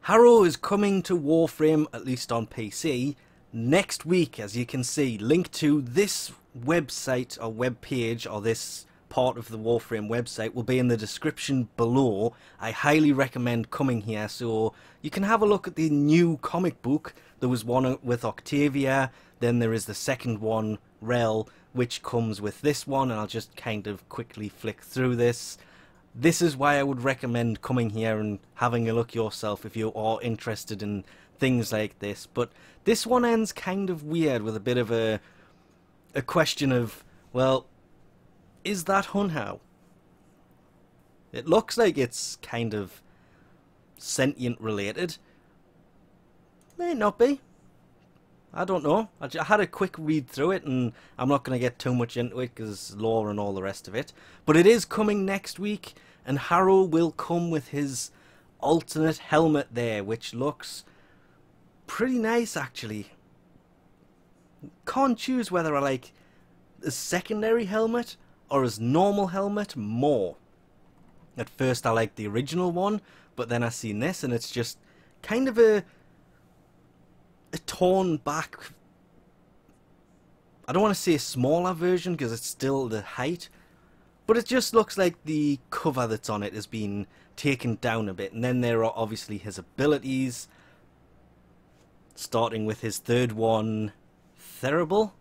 Harrow is coming to Warframe, at least on PC, next week, as you can see. Link to this website or web page, or this part of the Warframe website, will be in the description below. I highly recommend coming here so you can have a look at the new comic book. There was one with Octavia, then there is the second one, Rel, which comes with this one, and I'll just kind of quickly flick through this. This is why I would recommend coming here and having a look yourself if you are interested in things like this. But this one ends kind of weird with a bit of a question of, well, is that Hunhow? It looks like it's kind of sentient related. May not be. I don't know. I had a quick read through it, and I'm not going to get too much into it because lore and all the rest of it. But it is coming next week, and Harrow will come with his alternate helmet there, which looks pretty nice actually. Can't choose whether I like his secondary helmet or his normal helmet more. At first I liked the original one, but then I seen this and it's just kind of a torn back, I don't want to say a smaller version because it's still the height, but it just looks like the cover that's on it has been taken down a bit. And then there are obviously his abilities, starting with his third one, Terrible.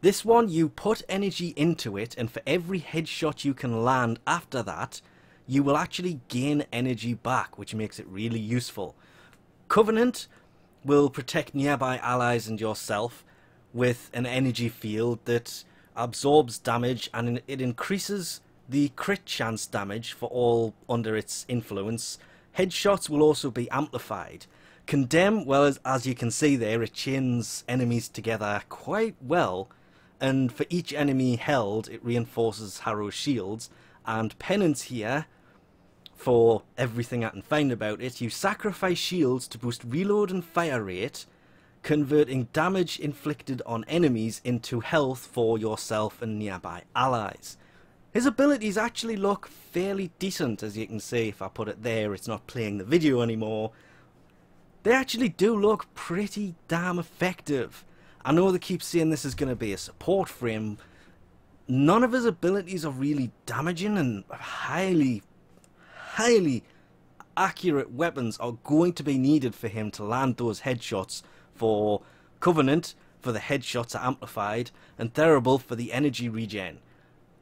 This one, you put energy into it, and for every headshot you can land after that, you will actually gain energy back, which makes it really useful. Covenant will protect nearby allies and yourself with an energy field that absorbs damage, and it increases the crit chance damage for all under its influence. Headshots will also be amplified. Condemn, well, as you can see there, it chains enemies together quite well, and for each enemy held it reinforces Harrow's shields. And Penance here, for everything I can find about it, you sacrifice shields to boost reload and fire rate, converting damage inflicted on enemies into health for yourself and nearby allies. His abilities actually look fairly decent, as you can see. If I put it there, it's not playing the video anymore. They actually do look pretty damn effective. I know they keep saying this is going to be a support frame. None of his abilities are really damaging, and highly accurate weapons are going to be needed for him to land those headshots. For Covenant, for the headshots are amplified, and Terrible for the energy regen.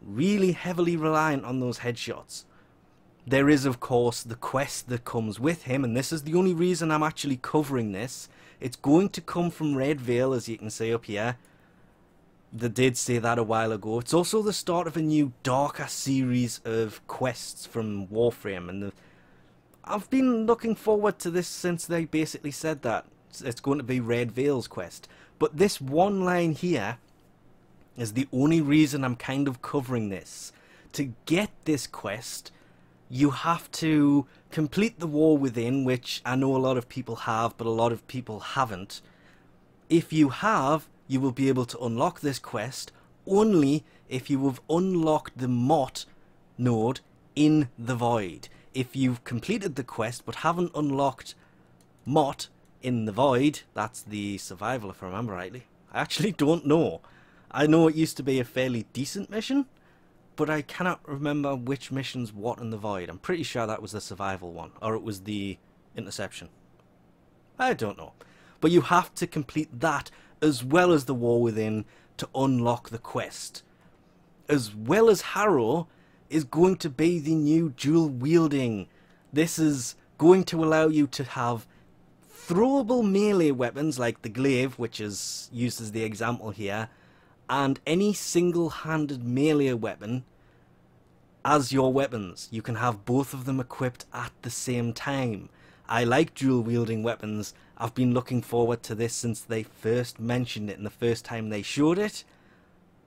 Really heavily reliant on those headshots. There is, of course, the quest that comes with him, and this is the only reason I'm actually covering this. It's going to come from Red Veil, as you can see up here. They did say that a while ago. It's also the start of a new darker series of quests from Warframe, and I've been looking forward to this since they basically said that. It's going to be Red Veil's quest. But this one line here is the only reason I'm kind of covering this. To get this quest, you have to complete the War Within, which I know a lot of people have, but a lot of people haven't. If you have, you will be able to unlock this quest only if you have unlocked the Mott node in the Void. If you've completed the quest but haven't unlocked Mott in the Void, that's the survival if I remember rightly. I actually don't know. I know it used to be a fairly decent mission, but I cannot remember which mission's what in the Void. I'm pretty sure that was the survival one, or it was the interception. I don't know. But you have to complete that as well as the War Within to unlock the quest. As well as Harrow is going to be the new dual-wielding. This is going to allow you to have throwable melee weapons like the glaive, which is used as the example here, and any single-handed melee weapon as your weapons. You can have both of them equipped at the same time. I like dual-wielding weapons. I've been looking forward to this since they first mentioned it and the first time they showed it.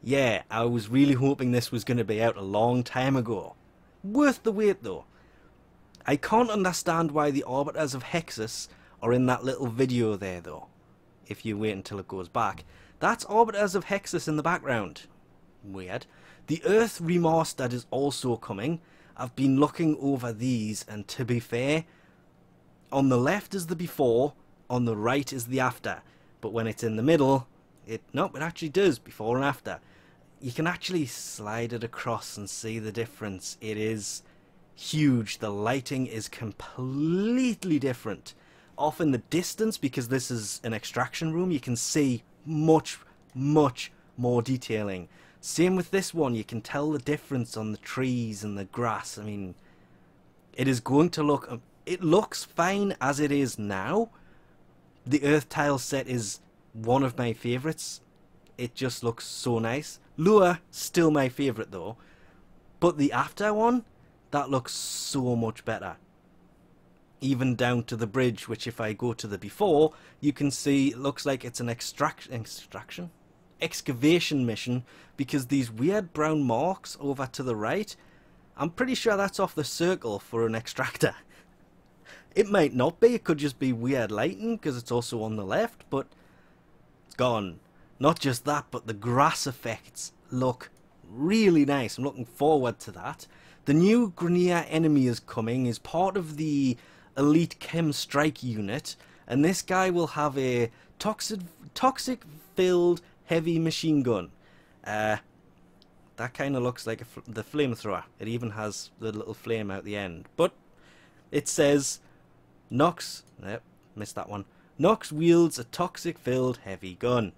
Yeah, I was really hoping this was going to be out a long time ago. Worth the wait though. I can't understand why the Arbiters of Hexus are in that little video there though. If you wait until it goes back. That's Arbiters of Hexus in the background. Weird. The Earth Remastered is also coming. I've been looking over these, and to be fair, on the left is the before, on the right is the after. But when it's in the middle, it actually does, before and after. You can actually slide it across and see the difference. It is huge. The lighting is completely different. Off in the distance, because this is an extraction room, you can see much more detailing. Same with this one, you can tell the difference on the trees and the grass. I mean, it is going to look, it looks fine as it is now. The earth tile set is one of my favourites. It just looks so nice. Lure, still my favourite though. But the after one, that looks so much better. Even down to the bridge, which if I go to the before, you can see it looks like it's an excavation mission, because these weird brown marks over to the right, I'm pretty sure that's off the circle for an extractor. It might not be, it could just be weird lighting because it's also on the left, but it's gone. Not just that, but the grass effects look really nice. I'm looking forward to that. The new Grenier enemy is coming, is part of the Elite Chem Strike unit, and this guy will have a toxic-filled heavy machine gun. That kind of looks like the flamethrower. It even has the little flame out the end. But it says, Nox, missed that one. Nox wields a toxic-filled heavy gun.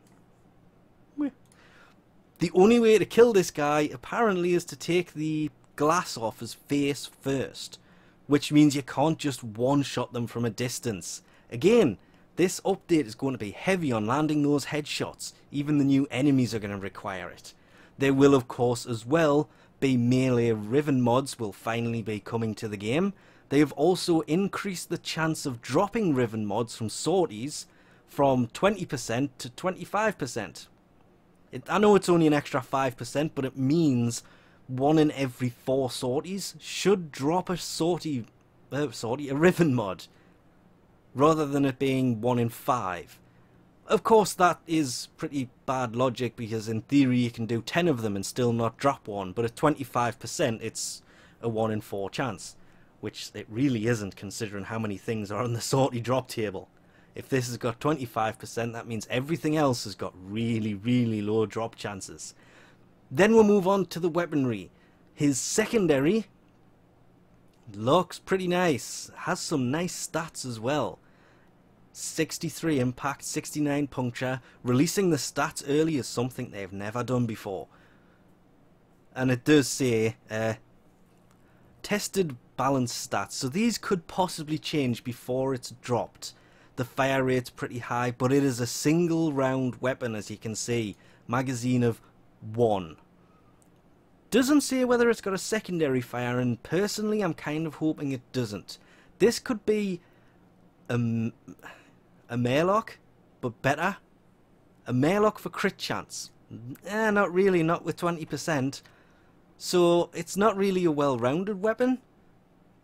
The only way to kill this guy, apparently, is to take the glass off his face first, which means you can't just one-shot them from a distance. Again, this update is going to be heavy on landing those headshots. Even the new enemies are going to require it. There will, of course, as well be melee Riven mods will finally be coming to the game. They have also increased the chance of dropping Riven mods from sorties from 20% to 25%. I know it's only an extra 5%, but it means 1 in every 4 sorties should drop a a Riven mod, rather than it being 1 in 5. Of course, that is pretty bad logic, because in theory you can do 10 of them and still not drop one, but at 25% it's a 1 in 4 chance, which it really isn't considering how many things are on the sortie drop table. If this has got 25%, that means everything else has got really low drop chances. Then we'll move on to the weaponry. His secondary looks pretty nice, has some nice stats as well. 63 impact, 69 puncture. Releasing the stats early is something they've never done before. And it does say tested balance stats, so these could possibly change before it's dropped. The fire rate's pretty high, but it is a single round weapon, as you can see. Magazine of 1. Doesn't say whether it's got a secondary fire, and personally I'm kind of hoping it doesn't. This could be a Maylock, but better. A Maylock for crit chance. Not really, not with 20%. So it's not really a well-rounded weapon,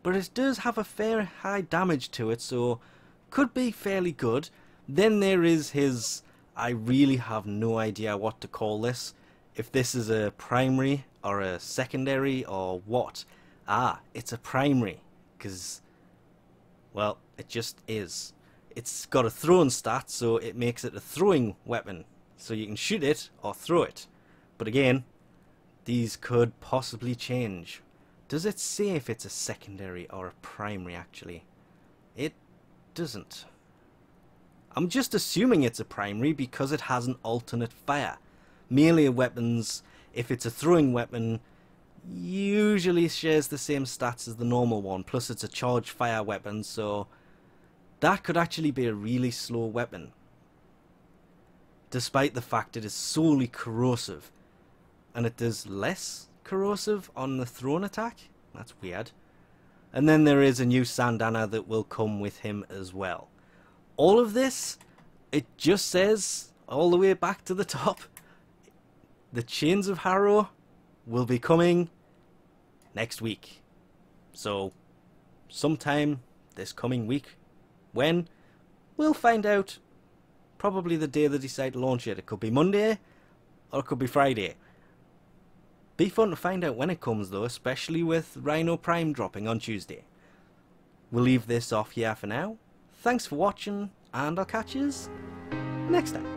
but it does have a fair high damage to it, so could be fairly good. Then there is his, I really have no idea what to call this. If this is a primary or a secondary or what. It's a primary, because, well, it just is. It's got a throwing stat, so it makes it a throwing weapon. So you can shoot it or throw it. But again, these could possibly change. Does it say if it's a secondary or a primary, actually? It doesn't. I'm just assuming it's a primary because it has an alternate fire. Melee weapons, if it's a throwing weapon, usually shares the same stats as the normal one, plus it's a charged fire weapon, so that could actually be a really slow weapon, despite the fact it is solely corrosive, and it does less corrosive on the thrown attack. That's weird. And then there is a new Sandana that will come with him as well. All of this, it just says, all the way back to the top, the Chains of Harrow will be coming next week. So, sometime this coming week. When? We'll find out. Probably the day they decide to launch it. It could be Monday, or it could be Friday. Be fun to find out when it comes though, especially with Rhino Prime dropping on Tuesday. we'll leave this off here for now. Thanks for watching, and I'll catch you next time.